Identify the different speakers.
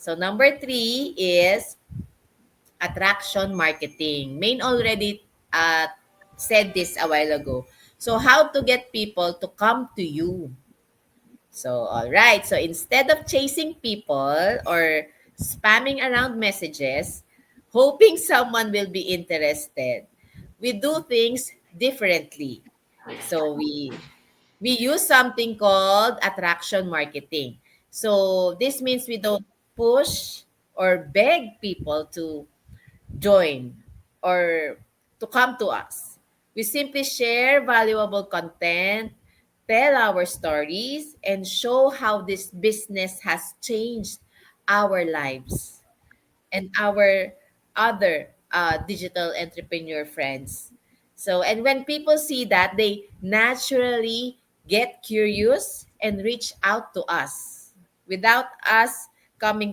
Speaker 1: So number three is attraction marketing. Main already said this a while ago. So how to get people to come to you. So all right. So instead of chasing people or spamming around messages, hoping someone will be interested, we do things differently. So we use something called attraction marketing. So this means we don't push or beg people to join or to come to us. We simply share valuable content, tell our stories, and show how this business has changed our lives and our other digital entrepreneur friends. So, and when people see that, they naturally get curious and reach out to us without us coming